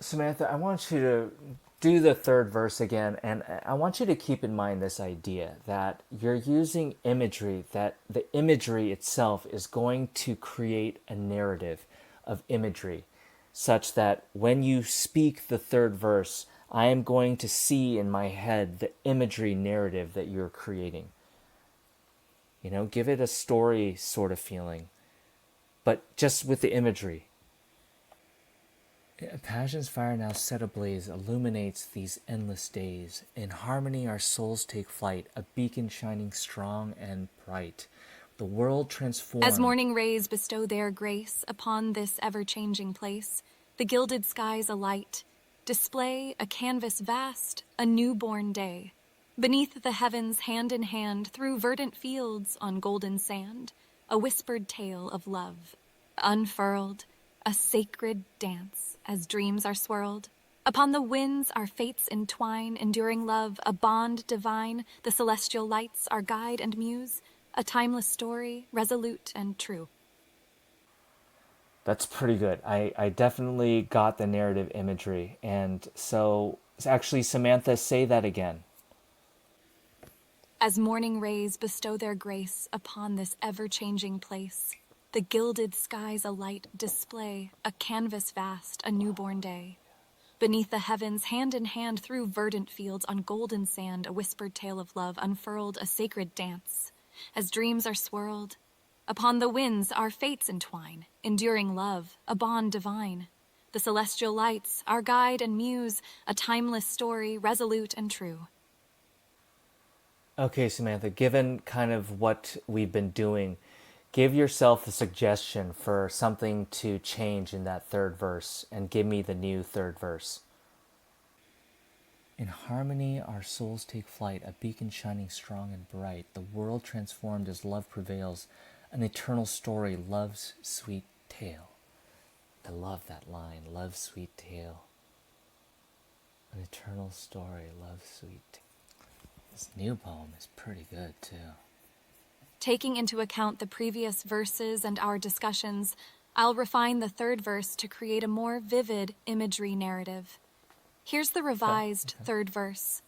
Samantha, I want you to do the third verse again, and I want you to keep in mind this idea that you're using imagery, that the imagery itself is going to create a narrative of imagery, such that when you speak the third verse, I am going to see in my head the imagery narrative that you're creating. You know, give it a story sort of feeling, but just with the imagery. Passion's fire now set ablaze illuminates these endless days. In harmony our souls take flight, a beacon shining strong and bright. The world As transformed. morning rays bestow their grace upon this ever-changing place, the gilded skies alight, display a canvas vast, a newborn day. Beneath the heavens, hand in hand, through verdant fields on golden sand, a whispered tale of love, unfurled, a sacred dance as dreams are swirled. Upon the winds our fates entwine, enduring love, a bond divine, the celestial lights our guide and muse, a timeless story, resolute and true. That's pretty good. I definitely got the narrative imagery. And so, actually, Samantha, say that again. As morning rays bestow their grace upon this ever-changing place, the gilded skies alight display a canvas vast, a newborn day. Beneath the heavens, hand in hand, through verdant fields on golden sand, a whispered tale of love unfurled, a sacred dance. As dreams are swirled, upon the winds our fates entwine, enduring love, a bond divine. The celestial lights, our guide and muse, a timeless story, resolute and true. Okay, Samantha, given kind of what we've been doing, give yourself a suggestion for something to change in that third verse and give me the new third verse. In harmony, our souls take flight, a beacon shining strong and bright. The world transformed as love prevails, an eternal story, love's sweet tale. I love that line, love's sweet tale. An eternal story, love's sweet tale. This new poem is pretty good, too. Taking into account the previous verses and our discussions, I'll refine the third verse to create a more vivid imagery narrative. Here's the revised third verse.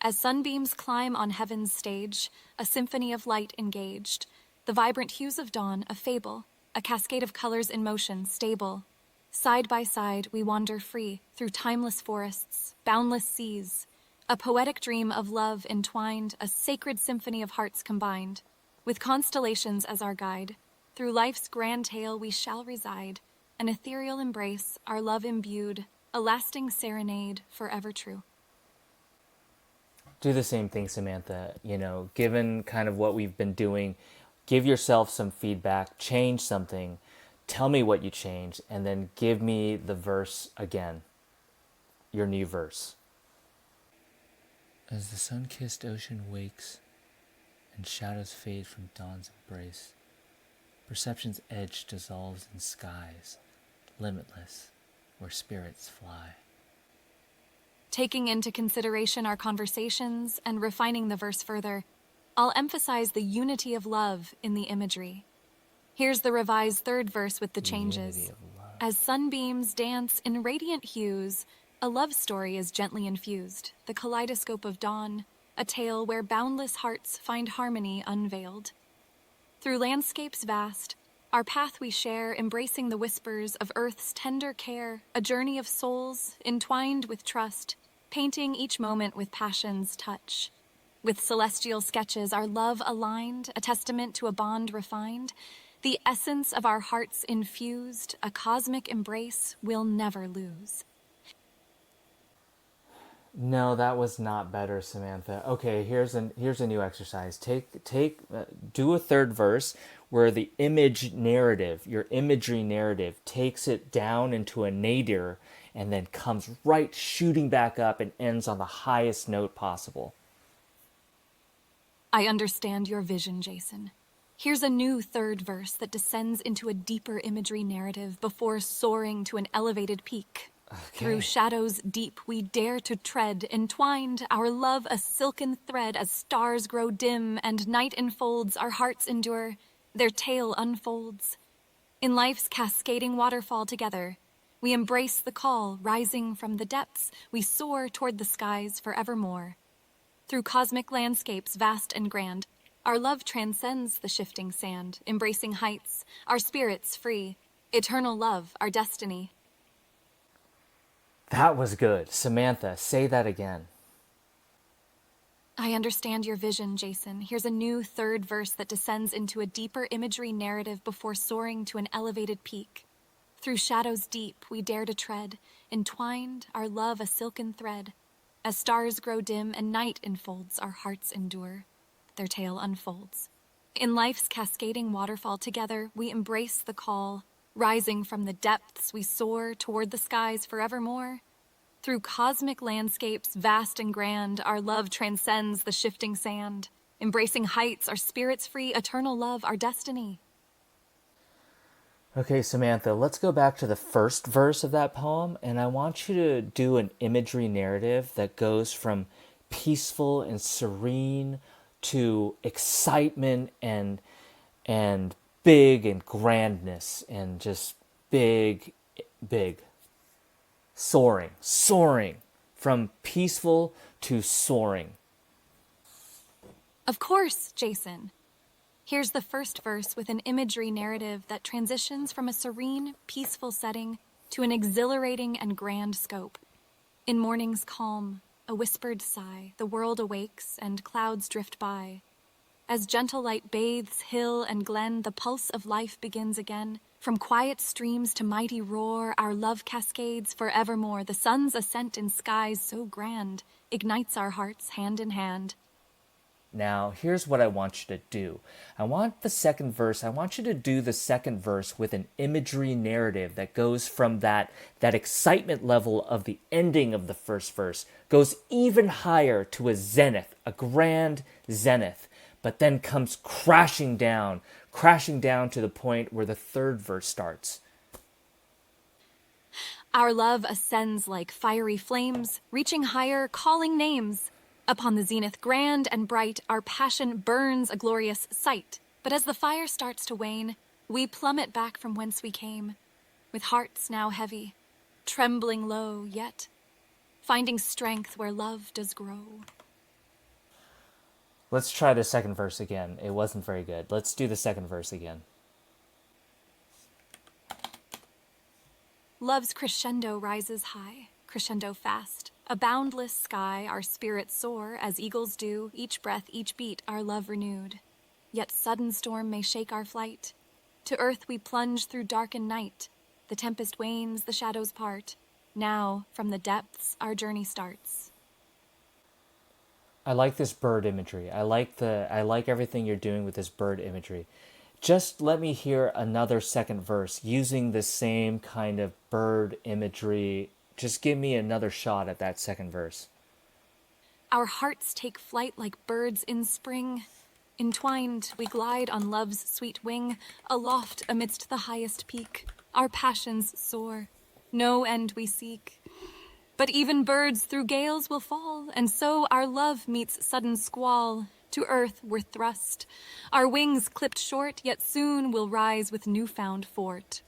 As sunbeams climb on heaven's stage, a symphony of light engaged, the vibrant hues of dawn, a fable, a cascade of colors in motion, stable. Side by side, we wander free through timeless forests, boundless seas, a poetic dream of love entwined, a sacred symphony of hearts combined. With constellations as our guide, through life's grand tale we shall reside, an ethereal embrace, our love imbued, a lasting serenade, forever true. Do the same thing, Samantha. You know, given kind of what we've been doing, give yourself some feedback, change something, tell me what you changed, and then give me the verse again, your new verse. As the sun-kissed ocean wakes and shadows fade from dawn's embrace, perception's edge dissolves in skies, limitless, where spirits fly. Taking into consideration our conversations and refining the verse further, I'll emphasize the unity of love in the imagery. Here's the revised third verse with the changes. As sunbeams dance in radiant hues, a love story is gently infused, the kaleidoscope of dawn, a tale where boundless hearts find harmony unveiled. Through landscapes vast, our path we share, embracing the whispers of earth's tender care, a journey of souls entwined with trust, painting each moment with passion's touch. With celestial sketches, our love aligned, a testament to a bond refined, the essence of our hearts infused, a cosmic embrace we'll never lose. No, that was not better, Samantha. Okay, here's a new exercise. Do a third verse where the image narrative, your imagery narrative, takes it down into a nadir and then comes right shooting back up and ends on the highest note possible. I understand your vision, Jason. Here's a new third verse that descends into a deeper imagery narrative before soaring to an elevated peak. Okay. Through shadows deep we dare to tread, entwined, our love a silken thread. As stars grow dim and night enfolds, our hearts endure, their tale unfolds. In life's cascading waterfall together, We embrace the call, rising from the depths, we soar toward the skies forevermore. Through cosmic landscapes vast and grand, our love transcends the shifting sand, embracing heights, our spirits free, eternal love, our destiny. That was good. Samantha, say that again. I understand your vision, Jason. Here's a new third verse that descends into a deeper imagery narrative before soaring to an elevated peak. Through shadows deep, we dare to tread, entwined, our love a silken thread. As stars grow dim and night enfolds, our hearts endure. Their tale unfolds. In life's cascading waterfall together, we embrace the call. Rising from the depths, we soar toward the skies forevermore. Through cosmic landscapes vast and grand, our love transcends the shifting sand. Embracing heights, our spirits free, eternal love, our destiny. Okay, Samantha, let's go back to the first verse of that poem, and I want you to do an imagery narrative that goes from peaceful and serene to excitement and big and grandness and just big, big. Soaring, from peaceful to soaring. Of course, Jason. Here's the first verse with an imagery narrative that transitions from a serene, peaceful setting to an exhilarating and grand scope. In morning's calm, a whispered sigh, the world awakes and clouds drift by. As gentle light bathes hill and glen, the pulse of life begins again. From quiet streams to mighty roar, our love cascades forevermore. The sun's ascent in skies so grand ignites our hearts hand in hand. Now, here's what I want you to do. I want you to do the second verse with an imagery narrative that goes from that excitement level of the ending of the first verse, goes even higher to a zenith, a grand zenith, but then comes crashing down to the point where the third verse starts. Our love ascends like fiery flames, reaching higher, calling names. Upon the zenith grand and bright, our passion burns a glorious sight. But as the fire starts to wane, we plummet back from whence we came, with hearts now heavy, trembling low, yet finding strength where love does grow. Let's try the second verse again. It wasn't very good. Let's do the second verse again. Love's crescendo rises high, crescendo fast. A boundless sky, our spirits soar, as eagles do, each breath, each beat, our love renewed. Yet sudden storm may shake our flight. To earth we plunge through darkened night. The tempest wanes, the shadows part. Now, from the depths, our journey starts. I like this bird imagery. I like everything you're doing with this bird imagery. Just let me hear another second verse using the same kind of bird imagery. Just give me another shot at that second verse. Our hearts take flight like birds in spring. Entwined, we glide on love's sweet wing, aloft amidst the highest peak. Our passions soar, no end we seek. But even birds through gales will fall, and so our love meets sudden squall. To earth we're thrust, our wings clipped short, yet soon we'll rise with newfound fort.